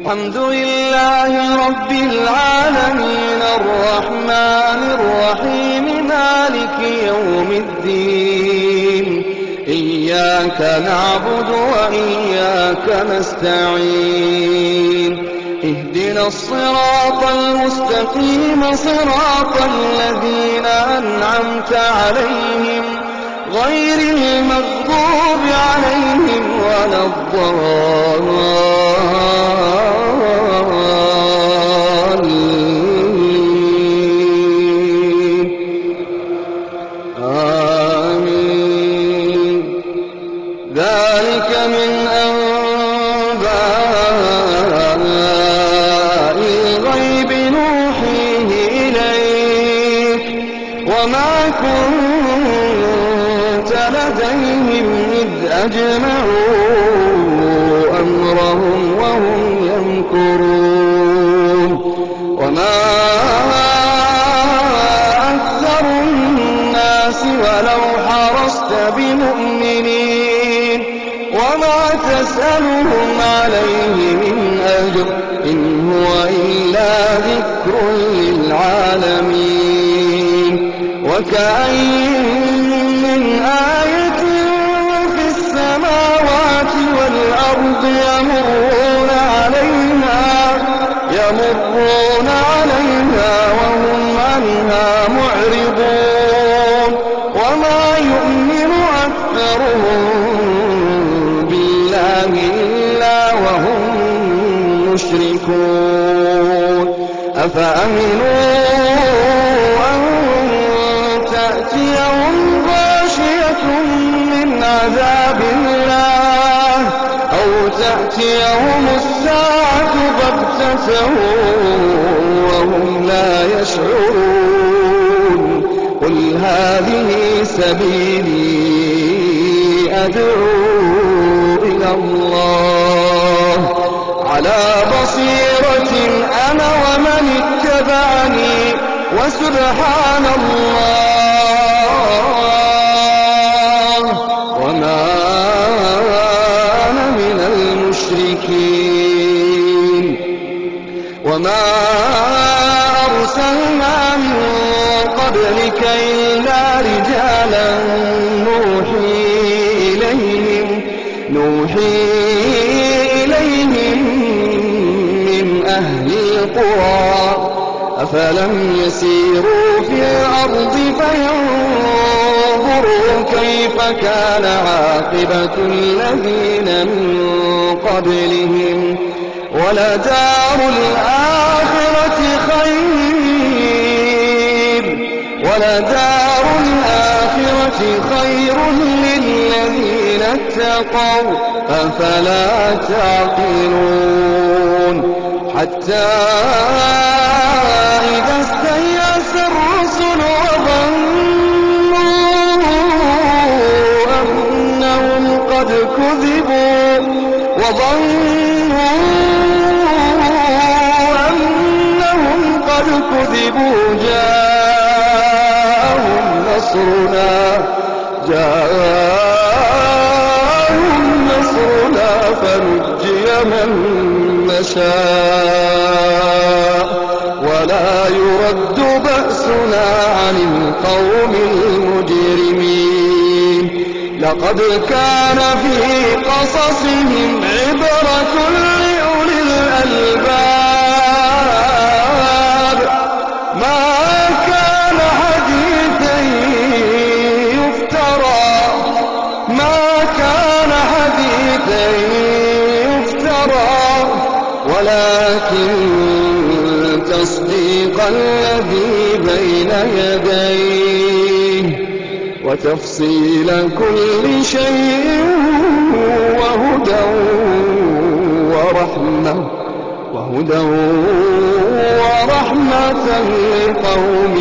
الحمد لله رب العالمين الرحمن الرحيم مالك يوم الدين إياك نعبد وإياك نستعين اهدنا الصراط المستقيم صراط الذين أنعمت عليهم غير المغضوب عليهم ولا الضالين آمين. ذلك من أنباء الغيب نوحيه إليك وما كنت لديهم إذ أجمعوا أمرهم وهم يمكرون وما أكثر الناس ولو حرصت بمؤمنين وما تسألهم عليه من أجر إن هو إلا ذكر للعالمين وكأين من آية في السماوات والأرض يمرون عليها وهم عنها معرضون وما يؤمن أكثرهم بالله إلا وهم مشركون أفأمنوا أن تأتيهم غاشية من عذاب الله أو تأتيهم الساعة بغتة وهم لا يشعرون قل هذه سبيلي أدعو إلى الله على بصيرة أنا ومن اتبعني وسبحان الله وما أنا من المشركين وما أرسلنا من قبلك إلا رجالا نوحي إليهم من أهل القرى أفلم يسيروا في الأرض فينظروا كيف كان عاقبة الذين من قبلهم ولدار الآخرة خير للذين اتقوا أفلا تعقلون حتى إذا استيأس الرسل وظنوا أنهم قد كذبوا جاءهم نصرنا فنجي من نشاء ولا يرد بأسنا عن القوم المجرمين لقد كان في قصصهم عبرة لأولي الألباب ما كان حديثا يفترى ولكن تصديق الذي بين يديه وتفصيل كل شيء وهدى ورحمة لقوم